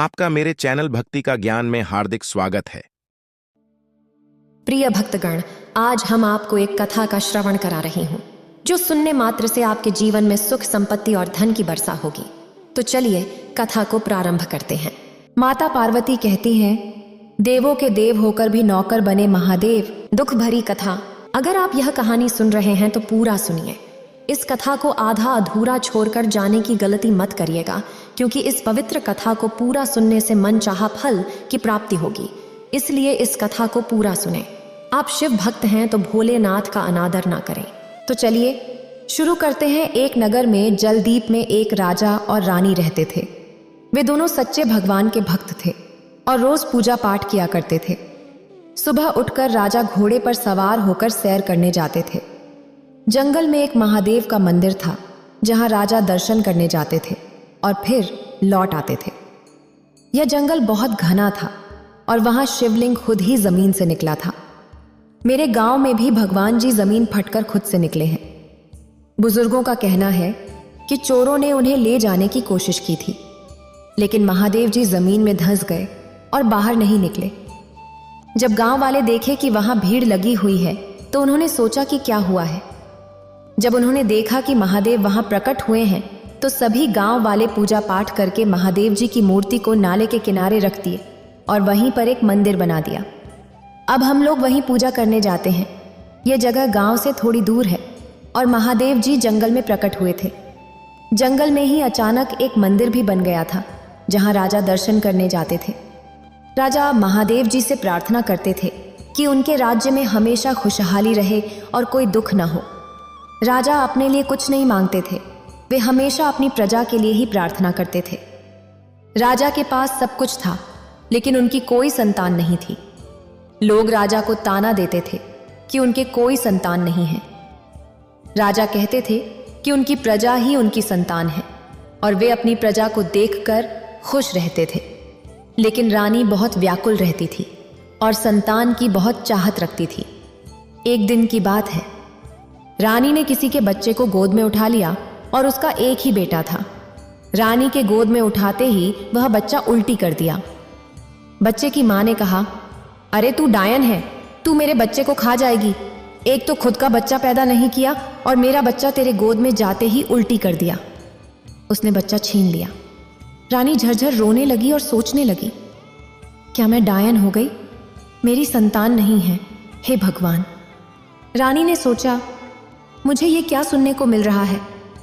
आपका मेरे चैनल भक्ति का ज्ञान में हार्दिक स्वागत है। प्रिय भक्तगण, आज हम आपको एक कथा का श्रवण करा रही हूँ जो सुनने मात्र से आपके जीवन में सुख, संपत्ति और धन की वर्षा होगी। तो चलिए कथा को प्रारंभ करते हैं। माता पार्वती कहती हैं, देवों के देव होकर भी नौकर बने महादेव। दुख भरी कथा। अगर आप यह कहानी सुन रहे हैं तो पूरा सुनिए। इस कथा को आधा अधूरा छोड़कर जाने की गलती मत करिएगा, क्योंकि इस पवित्र कथा को पूरा सुनने से मन चाहा फल की प्राप्ति होगी। इसलिए इस कथा को पूरा सुने। आप शिव भक्त हैं तो भोलेनाथ का अनादर ना करें। तो चलिए शुरू करते हैं। एक नगर में जलदीप में एक राजा और रानी रहते थे। वे दोनों सच्चे भगवान के भक्त थे और रोज पूजा पाठ किया करते थे। सुबह उठकर राजा घोड़े पर सवार होकर सैर करने जाते थे। जंगल में एक महादेव का मंदिर था, जहां राजा दर्शन करने जाते थे और फिर लौट आते थे। यह जंगल बहुत घना था और वहां शिवलिंग खुद ही जमीन से निकला था। मेरे गांव में भी भगवान जी जमीन फटकर खुद से निकले हैं। बुजुर्गों का कहना है कि चोरों ने उन्हें ले जाने की कोशिश की थी, लेकिन महादेव जी जमीन में धंस गए और बाहर नहीं निकले। जब गांव वाले देखे कि वहां भीड़ लगी हुई है तो उन्होंने सोचा कि क्या हुआ है। जब उन्होंने देखा कि महादेव वहां प्रकट हुए हैं तो सभी गांव वाले पूजा पाठ करके महादेव जी की मूर्ति को नाले के किनारे रख दिए और वहीं पर एक मंदिर बना दिया। अब हम लोग वहीं पूजा करने जाते हैं। यह जगह गांव से थोड़ी दूर है और महादेव जी जंगल में प्रकट हुए थे। जंगल में ही अचानक एक मंदिर भी बन गया था, जहां राजा दर्शन करने जाते थे। राजा महादेव जी से प्रार्थना करते थे कि उनके राज्य में हमेशा खुशहाली रहे और कोई दुख न हो। राजा अपने लिए कुछ नहीं मांगते थे, वे हमेशा अपनी प्रजा के लिए ही प्रार्थना करते थे। राजा के पास सब कुछ था, लेकिन उनकी कोई संतान नहीं थी। लोग राजा को ताना देते थे कि उनके कोई संतान नहीं है। राजा कहते थे कि उनकी प्रजा ही उनकी संतान है और वे अपनी प्रजा को देखकर खुश रहते थे। लेकिन रानी बहुत व्याकुल रहती थी और संतान की बहुत चाहत रखती थी। एक दिन की बात है, रानी ने किसी के बच्चे को गोद में उठा लिया और उसका एक ही बेटा था। रानी के गोद में उठाते ही वह बच्चा उल्टी कर दिया। बच्चे की मां ने कहा, अरे तू डायन है, तू मेरे बच्चे को खा जाएगी। एक तो खुद का बच्चा पैदा नहीं किया और मेरा बच्चा तेरे गोद में जाते ही उल्टी कर दिया। उसने बच्चा छीन लिया। रानी झरझर रोने लगी और सोचने लगी, क्या मैं डायन हो गई? मेरी संतान नहीं है, हे भगवान। रानी ने सोचा, मुझे ये क्या सुनने को मिल रहा है?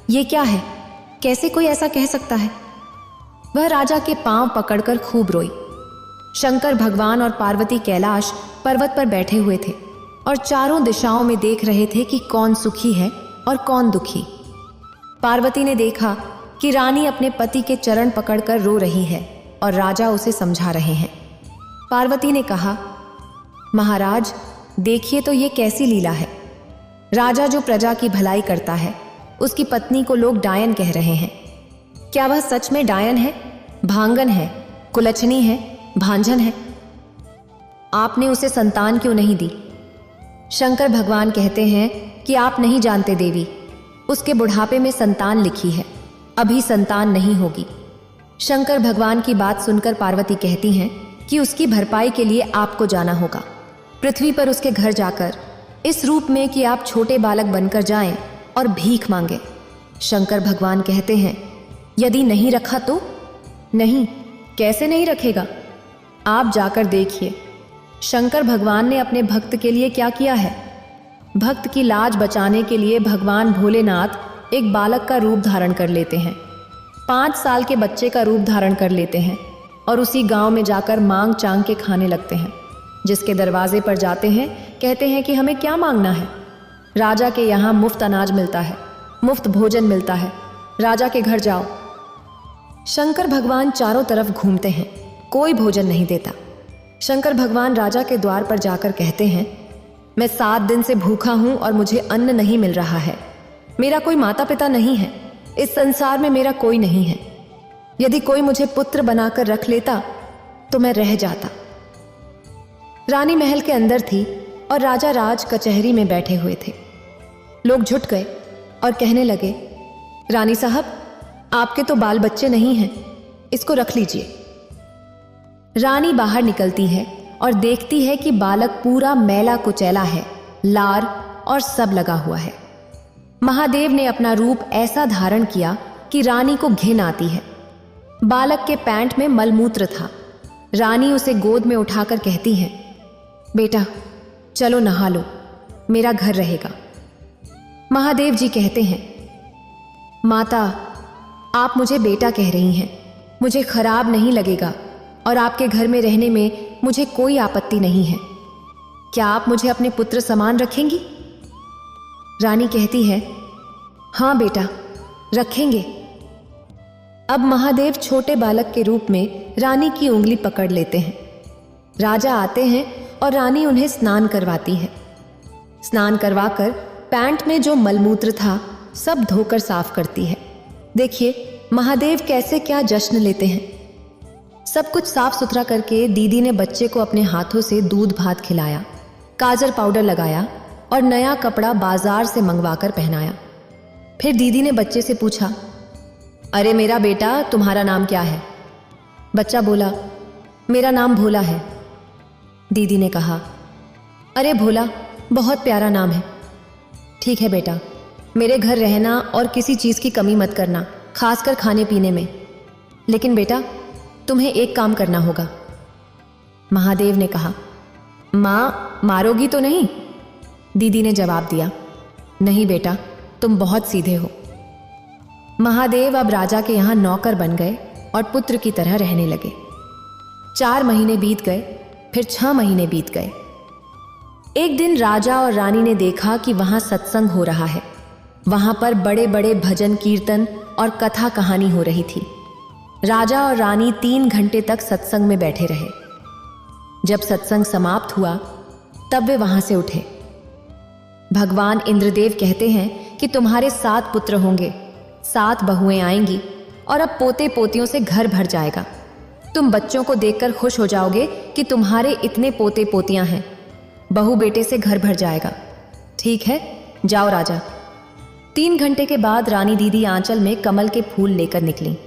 ये क्या है? कैसे कोई ऐसा कह सकता है? वह राजा के पांव पकड़कर खूब रोई। शंकर भगवान और पार्वती कैलाश पर्वत पर बैठे हुए थे और चारों दिशाओं में देख रहे थे कि कौन सुखी है और कौन दुखी। पार्वती ने देखा कि रानी अपने पति के चरण पकड़कर रो रही है और राजा उसे समझा रहे हैं। पार्वती ने कहा, महाराज देखिए तो ये कैसी लीला है। राजा जो प्रजा की भलाई करता है, उसकी पत्नी को लोग डायन कह रहे हैं। क्या वह सच में डायन है, भांगन है, कुलछनी है, भांजन है? आपने उसे संतान क्यों नहीं दी? शंकर भगवान कहते हैं कि आप नहीं जानते देवी, उसके बुढ़ापे में संतान लिखी है, अभी संतान नहीं होगी। शंकर भगवान की बात सुनकर पार्वती कहती हैं कि उसकी भरपाई के लिए आपको जाना होगा, पृथ्वी पर उसके घर जाकर इस रूप में कि आप छोटे बालक बनकर जाएं और भीख मांगे। शंकर भगवान कहते हैं, यदि नहीं रखा तो? नहीं, कैसे नहीं रखेगा? आप जाकर देखिए, शंकर भगवान ने अपने भक्त के लिए क्या किया है। भक्त की लाज बचाने के लिए भगवान भोलेनाथ एक बालक का रूप धारण कर लेते हैं, 5 साल के बच्चे का रूप धारण कर लेते हैं और उसी गांव में जाकर मांग चांग के खाने लगते हैं। जिसके दरवाजे पर जाते हैं कहते हैं कि हमें क्या मांगना है। राजा के यहाँ मुफ्त अनाज मिलता है, मुफ्त भोजन मिलता है, राजा के घर जाओ। शंकर भगवान चारों तरफ घूमते हैं, कोई भोजन नहीं देता। शंकर भगवान राजा के द्वार पर जाकर कहते हैं, मैं 7 दिन से भूखा हूं और मुझे अन्न नहीं मिल रहा है। मेरा कोई माता पिता नहीं है, इस संसार में मेरा कोई नहीं है। यदि कोई मुझे पुत्र बनाकर रख लेता तो मैं रह जाता। रानी महल के अंदर थी और राजा राज कचहरी में बैठे हुए थे। लोग झुट गए और कहने लगे, रानी साहब आपके तो बाल बच्चे नहीं हैं, इसको रख लीजिए। रानी बाहर निकलती है और देखती है कि बालक पूरा मैला कुचैला है, लार और सब लगा हुआ है। महादेव ने अपना रूप ऐसा धारण किया कि रानी को घिन आती है। बालक के पैंट में मलमूत्र था। रानी उसे गोद में उठाकर कहती है, बेटा चलो नहा लो, मेरा घर रहेगा। महादेव जी कहते हैं, माता आप मुझे बेटा कह रही हैं, मुझे खराब नहीं लगेगा और आपके घर में रहने में मुझे कोई आपत्ति नहीं है। क्या आप मुझे अपने पुत्र समान रखेंगी? रानी कहती है, हाँ बेटा रखेंगे। अब महादेव छोटे बालक के रूप में रानी की उंगली पकड़ लेते हैं। राजा आते हैं और रानी उन्हें स्नान करवाती है। स्नान करवाकर पैंट में जो मलमूत्र था सब धोकर साफ करती है। देखिए महादेव कैसे क्या जश्न लेते हैं। सब कुछ साफ सुथरा करके दीदी ने बच्चे को अपने हाथों से दूध भात खिलाया, काजल पाउडर लगाया और नया कपड़ा बाजार से मंगवाकर पहनाया। फिर दीदी ने बच्चे से पूछा, अरे मेरा बेटा तुम्हारा नाम क्या है? बच्चा बोला, मेरा नाम भोला है। दीदी ने कहा, अरे भोला बहुत प्यारा नाम है। ठीक है बेटा, मेरे घर रहना और किसी चीज़ की कमी मत करना, खासकर खाने पीने में। लेकिन बेटा तुम्हें एक काम करना होगा। महादेव ने कहा, माँ मारोगी तो नहीं? दीदी ने जवाब दिया, नहीं बेटा तुम बहुत सीधे हो। महादेव अब राजा के यहाँ नौकर बन गए और पुत्र की तरह रहने लगे। 4 महीने बीत गए, फिर 6 महीने बीत गए। एक दिन राजा और रानी ने देखा कि वहां सत्संग हो रहा है। वहां पर बड़े बड़े भजन कीर्तन और कथा कहानी हो रही थी। राजा और रानी 3 घंटे तक सत्संग में बैठे रहे। जब सत्संग समाप्त हुआ तब वे वहां से उठे। भगवान इंद्रदेव कहते हैं कि तुम्हारे 7 पुत्र होंगे, 7 बहुएं आएंगी और अब पोते पोतियों से घर भर जाएगा। तुम बच्चों को देखकर खुश हो जाओगे कि तुम्हारे इतने पोते पोतियां हैं। बहू बेटे से घर भर जाएगा। ठीक है, जाओ राजा। 3 घंटे के बाद रानी दीदी आंचल में कमल के फूल लेकर निकली।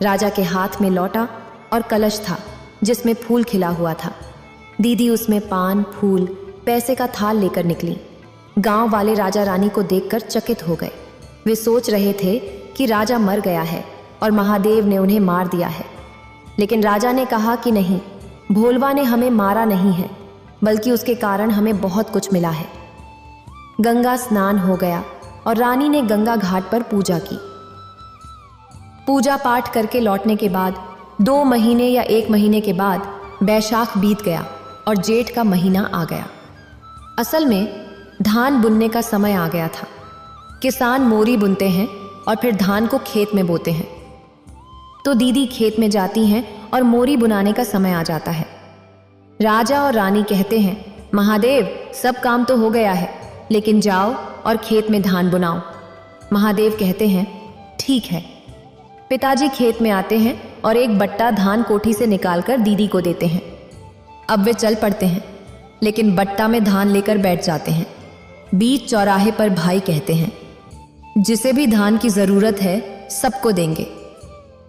राजा के हाथ में लौटा और कलश था जिसमें फूल खिला हुआ था। दीदी उसमें पान, फूल, पैसे का थाल लेकर निकली। गांव वाले राजा रानी को देखकर चकित हो गए। वे सोच रहे थे कि राजा मर गया है और महादेव ने उन्हें मार दिया है। लेकिन राजा ने कहा कि नहीं, भोलवा ने हमें मारा नहीं है, बल्कि उसके कारण हमें बहुत कुछ मिला है। गंगा स्नान हो गया और रानी ने गंगा घाट पर पूजा की। पूजा पाठ करके लौटने के बाद 2 महीने या 1 महीने के बाद बैशाख बीत गया और जेठ का महीना आ गया। असल में धान बुनने का समय आ गया था। किसान मोरी बुनते हैं और फिर धान को खेत में बोते हैं। तो दीदी खेत में जाती हैं और मोरी बुनाने का समय आ जाता है। राजा और रानी कहते हैं, महादेव सब काम तो हो गया है, लेकिन जाओ और खेत में धान बुनाओ। महादेव कहते हैं, ठीक है। पिताजी खेत में आते हैं और एक बट्टा धान कोठी से निकालकर दीदी को देते हैं। अब वे चल पड़ते हैं, लेकिन बट्टा में धान लेकर बैठ जाते हैं। बीच चौराहे पर भाई कहते हैं, जिसे भी धान की जरूरत है सबको देंगे।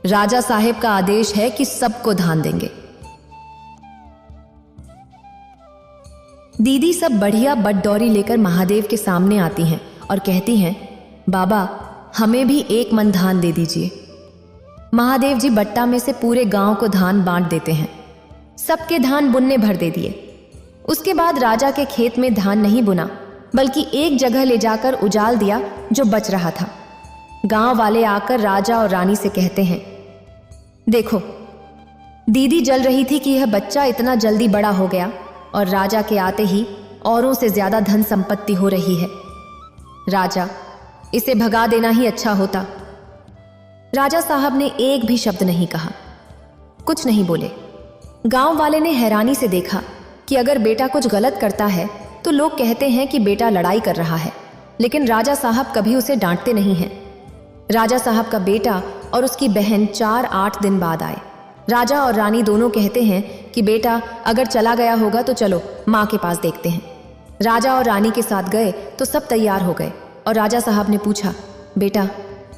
राजा साहेब का आदेश है कि सबको धान देंगे। दीदी सब बढ़िया बटदौरी लेकर महादेव के सामने आती हैं और कहती हैं, बाबा हमें भी 1 मन धान दे दीजिए। महादेव जी बट्टा में से पूरे गांव को धान बांट देते हैं। सबके धान बुनने भर दे दिए। उसके बाद राजा के खेत में धान नहीं बुना, बल्कि एक जगह ले जाकर उजाल दिया जो बच रहा था। गांव वाले आकर राजा और रानी से कहते हैं, देखो दीदी जल रही थी कि यह बच्चा इतना जल्दी बड़ा हो गया और राजा के आते ही औरों से ज्यादा धन संपत्ति हो रही है। राजा, इसे भगा देना ही अच्छा होता। राजा साहब ने एक भी शब्द नहीं कहा, कुछ नहीं बोले। गांव वाले ने हैरानी से देखा कि अगर बेटा कुछ गलत करता है तो लोग कहते हैं कि बेटा लड़ाई कर रहा है, लेकिन राजा साहब कभी उसे डांटते नहीं हैं। राजा साहब का बेटा और उसकी बहन 4-8 दिन बाद आए। राजा और रानी दोनों कहते हैं कि बेटा अगर चला गया होगा तो चलो माँ के पास देखते हैं। राजा और रानी के साथ गए तो सब तैयार हो गए और राजा साहब ने पूछा, बेटा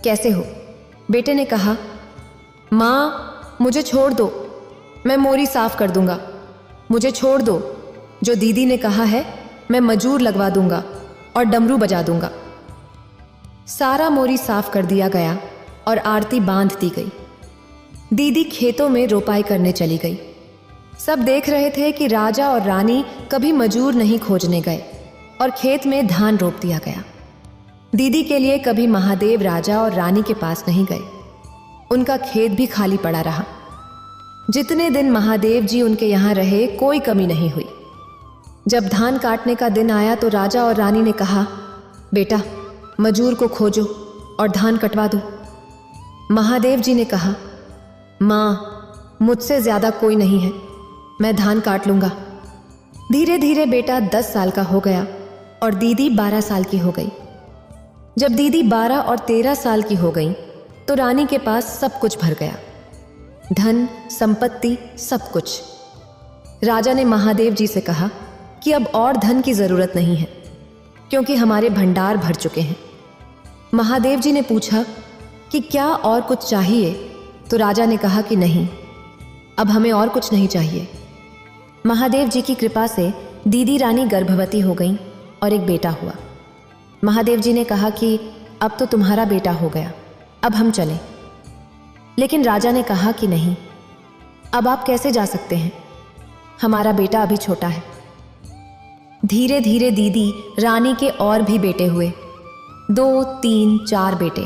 कैसे हो? बेटे ने कहा, माँ मुझे छोड़ दो, मैं मोरी साफ कर दूंगा, मुझे छोड़ दो। जो दीदी ने कहा है मैं मजूर लगवा दूंगा और डमरू बजा दूंगा। सारा मोरी साफ कर दिया गया और आरती बांध दी गई। दीदी खेतों में रोपाई करने चली गई। सब देख रहे थे कि राजा और रानी कभी मजूर नहीं खोजने गए और खेत में धान रोप दिया गया। दीदी के लिए कभी महादेव राजा और रानी के पास नहीं गए। उनका खेत भी खाली पड़ा रहा। जितने दिन महादेव जी उनके यहाँ रहे कोई कमी नहीं हुई। जब धान काटने का दिन आया तो राजा और रानी ने कहा, बेटा मजूर को खोजो और धान कटवा दो। महादेव जी ने कहा, माँ मुझसे ज्यादा कोई नहीं है, मैं धान काट लूंगा। धीरे धीरे बेटा 10 साल का हो गया और दीदी 12 साल की हो गई। जब दीदी 12 और 13 साल की हो गई तो रानी के पास सब कुछ भर गया, धन संपत्ति सब कुछ। राजा ने महादेव जी से कहा कि अब और धन की जरूरत नहीं है क्योंकि हमारे भंडार भर चुके हैं। महादेव जी ने पूछा कि क्या और कुछ चाहिए, तो राजा ने कहा कि नहीं, अब हमें और कुछ नहीं चाहिए। महादेव जी की कृपा से दीदी रानी गर्भवती हो गई और एक बेटा हुआ। महादेव जी ने कहा कि अब तो तुम्हारा बेटा हो गया, अब हम चलें। लेकिन राजा ने कहा कि नहीं, अब आप कैसे जा सकते हैं, हमारा बेटा अभी छोटा है। धीरे धीरे दीदी रानी के और भी बेटे हुए, 2, 3, 4 बेटे।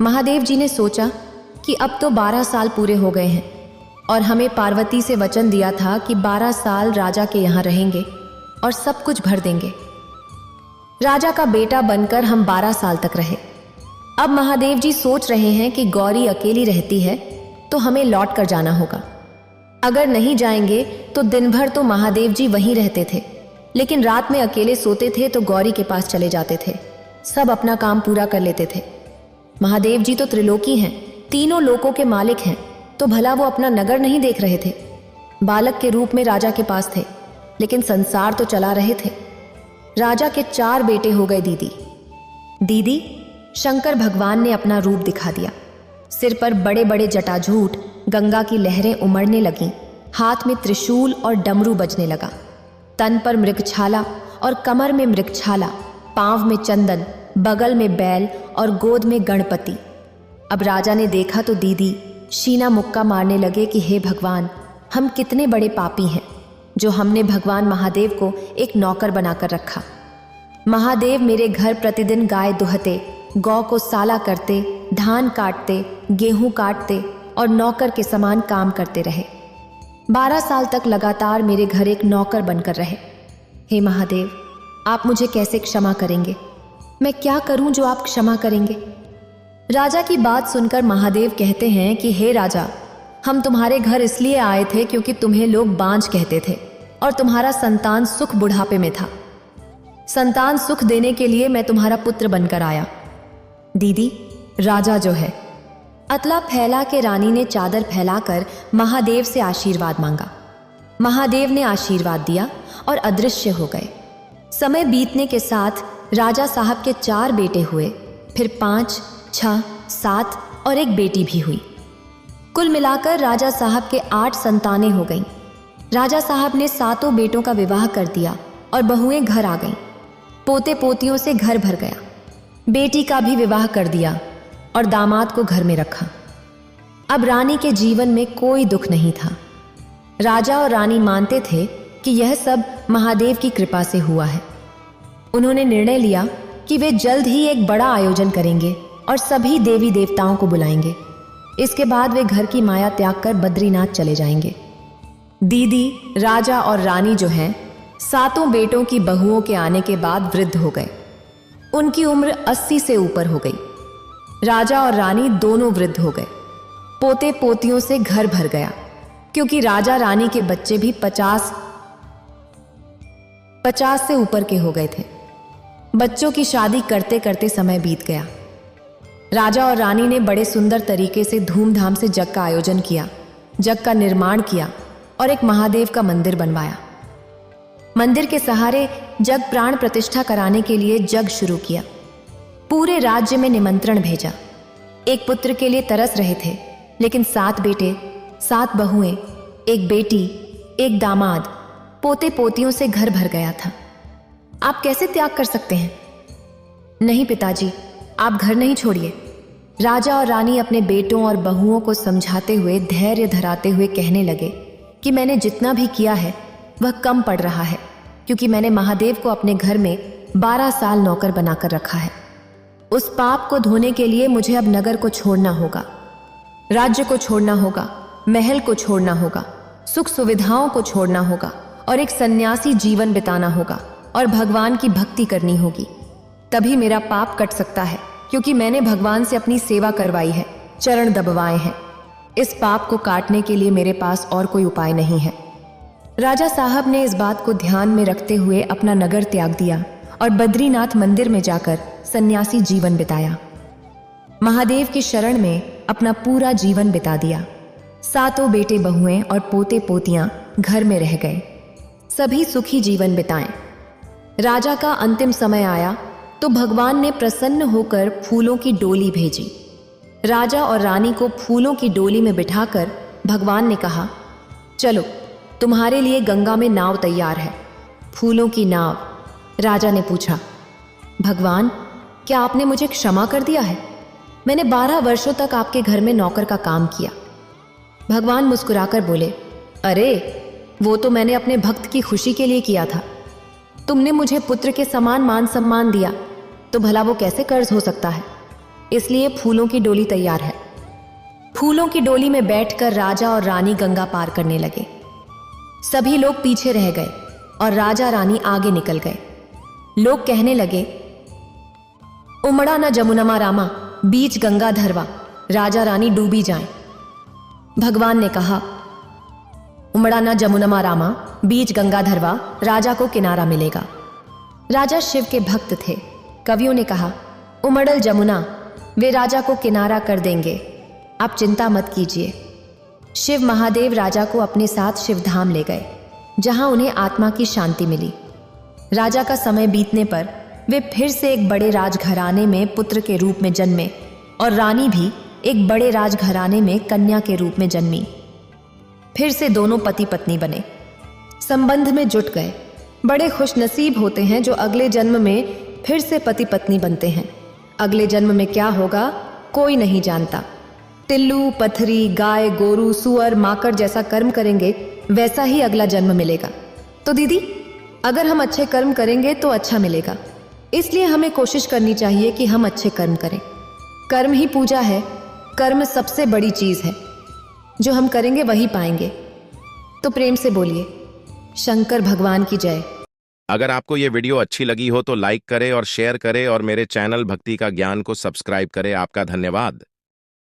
महादेव जी ने सोचा कि अब तो 12 साल पूरे हो गए हैं और हमें पार्वती से वचन दिया था कि 12 साल राजा के यहाँ रहेंगे और सब कुछ भर देंगे। राजा का बेटा बनकर हम 12 साल तक रहे। अब महादेव जी सोच रहे हैं कि गौरी अकेली रहती है तो हमें लौट कर जाना होगा। अगर नहीं जाएंगे तो दिन भर तो महादेव जी वहीं रहते थे, लेकिन रात में अकेले सोते थे तो गौरी के पास चले जाते थे। सब अपना काम पूरा कर लेते थे। महादेव जी तो त्रिलोकी हैं, तीनों लोकों के मालिक हैं, तो भला वो अपना नगर नहीं देख रहे थे। बालक के रूप में राजा के पास थे, लेकिन संसार तो चला रहे थे। राजा के 4 बेटे हो गए। दीदी शंकर भगवान ने अपना रूप दिखा दिया। सिर पर बड़े बड़े जटाजूट, गंगा की लहरें उमड़ने लगीं, हाथ में त्रिशूल और डमरू बजने लगा। तन पर मृगछाला और कमर में मृगछाला, पांव में चंदन, बगल में बैल और गोद में गणपति। अब राजा ने देखा तो दीदी शीना मुक्का मारने लगे कि हे भगवान, हम कितने बड़े पापी हैं जो हमने भगवान महादेव को एक नौकर बनाकर रखा। महादेव मेरे घर प्रतिदिन गाय दुहते, गौ को साला करते, धान काटते, गेहूं काटते और नौकर के समान काम करते रहे। 12 साल तक लगातार मेरे घर एक नौकर बनकर रहे। हे महादेव, आप मुझे कैसे क्षमा करेंगे? मैं क्या करूं जो आप क्षमा करेंगे? राजा की बात सुनकर महादेव कहते हैं कि हे राजा, हम तुम्हारे घर इसलिए आए थे क्योंकि तुम्हें लोग बांझ कहते थे और तुम्हारा संतान सुख बुढ़ापे में था। संतान सुख देने के लिए मैं तुम्हारा पुत्र बनकर आया। दीदी, राजा जो है। अतला फैला के रानी ने चादर फैलाकर महादेव से आशीर्वाद मांगा। महादेव ने आशीर्वाद दिया और अदृश्य हो गए। समय बीतने के साथ राजा साहब के 4 बेटे हुए, फिर 5, 6, 7 और एक बेटी भी हुई। कुल मिलाकर राजा साहब के 8 संतानें हो गईं। राजा साहब ने 7 बेटों का विवाह कर दिया और बहुएं घर आ गईं। पोते पोतियों से घर भर गया। बेटी का भी विवाह कर दिया और दामाद को घर में रखा। अब रानी के जीवन में कोई दुख नहीं था। राजा और रानी मानते थे कि यह सब महादेव की कृपा से हुआ है। उन्होंने निर्णय लिया कि वे जल्द ही एक बड़ा आयोजन करेंगे और सभी देवी देवताओं को बुलाएंगे। इसके बाद वे घर की माया त्याग कर बद्रीनाथ चले जाएंगे। दीदी, राजा और रानी जो हैं, 7 बेटों की बहुओं के आने के बाद वृद्ध हो गए। उनकी उम्र 80 से ऊपर हो गई। राजा और रानी दोनों वृद्ध हो गए। पोते पोतियों से घर भर गया, क्योंकि राजा रानी के बच्चे भी 50 से ऊपर के हो गए थे। बच्चों की शादी करते करते समय बीत गया। राजा और रानी ने बड़े सुंदर तरीके से धूमधाम से जग का आयोजन किया, जग का निर्माण किया और एक महादेव का मंदिर बनवाया। मंदिर के सहारे जग प्राण प्रतिष्ठा कराने के लिए जग शुरू किया। पूरे राज्य में निमंत्रण भेजा। एक पुत्र के लिए तरस रहे थे, लेकिन 7 बेटे 7 बहुएं, एक बेटी, एक दामाद, पोते पोतियों से घर भर गया था। आप कैसे त्याग कर सकते हैं? नहीं पिताजी, आप घर नहीं छोड़िए। राजा और रानी अपने बेटों और बहुओं को समझाते हुए, धैर्य धराते हुए कहने लगे कि मैंने जितना भी किया है वह कम पड़ रहा है, क्योंकि मैंने महादेव को अपने घर में 12 साल नौकर बनाकर रखा है। उस पाप को धोने के लिए मुझे अब नगर को छोड़ना होगा, राज्य को छोड़ना होगा, महल को छोड़ना होगा, सुख सुविधाओं को छोड़ना होगा और एक सन्यासी जीवन बिताना होगा और भगवान की भक्ति करनी होगी। तभी मेरा पाप कट सकता है, क्योंकि मैंने भगवान से अपनी सेवा करवाई है, चरण दबवाए हैं। इस पाप को काटने के लिए मेरे पास और कोई उपाय नहीं है। राजा साहब ने इस बात को ध्यान में रखते हुए अपना नगर त्याग दिया और बद्रीनाथ मंदिर में जाकर सन्यासी जीवन बिताया। महादेव की शरण में अपना पूरा जीवन बिता दिया। 7 बेटे बहुएं और पोते पोतियां घर में रह गए। सभी सुखी जीवन बिताएं। राजा का अंतिम समय आया तो भगवान ने प्रसन्न होकर फूलों की डोली भेजी। राजा और रानी को फूलों की डोली में बिठाकर भगवान ने कहा, चलो तुम्हारे लिए गंगा में नाव तैयार है। फूलों की नाव। राजा ने पूछा, भगवान क्या आपने मुझे क्षमा कर दिया है? मैंने 12 वर्षों तक आपके घर में नौकर का काम किया। भगवान मुस्कुराकर बोले, अरे वो तो मैंने अपने भक्त की खुशी के लिए किया था। तुमने मुझे पुत्र के समान मान सम्मान दिया, तो भला वो कैसे कर्ज हो सकता है? इसलिए फूलों की डोली तैयार है। फूलों की डोली में बैठकर राजा और रानी गंगा पार करने लगे। सभी लोग पीछे रह गए और राजा रानी आगे निकल गए। लोग कहने लगे, उमड़ा न जमुनमा रामा, बीच गंगा धरवा, राजा रानी डूबी जाएं। भगवान ने कहा, उमड़ा न जमुनमा रामा, बीच गंगा धरवा, राजा को किनारा मिलेगा। राजा शिव के भक्त थे। कवियों ने कहा, उमड़ल जमुना, वे राजा को किनारा कर देंगे, आप चिंता मत कीजिए। शिव महादेव राजा को अपने साथ शिवधाम ले गए, जहां उन्हें आत्मा की शांति मिली। राजा का समय बीतने पर वे फिर से एक बड़े राजघराने में पुत्र के रूप में जन्मे और रानी भी एक बड़े राजघराने में कन्या के रूप में जन्मी। फिर से दोनों पति पत्नी बने, संबंध में जुट गए। बड़े खुशनसीब होते हैं जो अगले जन्म में फिर से पति पत्नी बनते हैं। अगले जन्म में क्या होगा कोई नहीं जानता। टिल्लू, पथरी, गाय, गोरू, सुअर, माकड़ जैसा कर्म करेंगे वैसा ही अगला जन्म मिलेगा। तो दीदी, अगर हम अच्छे कर्म करेंगे तो अच्छा मिलेगा, इसलिए हमें कोशिश करनी चाहिए कि हम अच्छे कर्म करें। कर्म ही पूजा है। कर्म सबसे बड़ी चीज है, जो हम करेंगे वही पाएंगे। तो प्रेम से बोलिए, शंकर भगवान की जय। अगर आपको ये वीडियो अच्छी लगी हो तो लाइक करें और शेयर करें और मेरे चैनल भक्ति का ज्ञान को सब्सक्राइब करें। आपका धन्यवाद।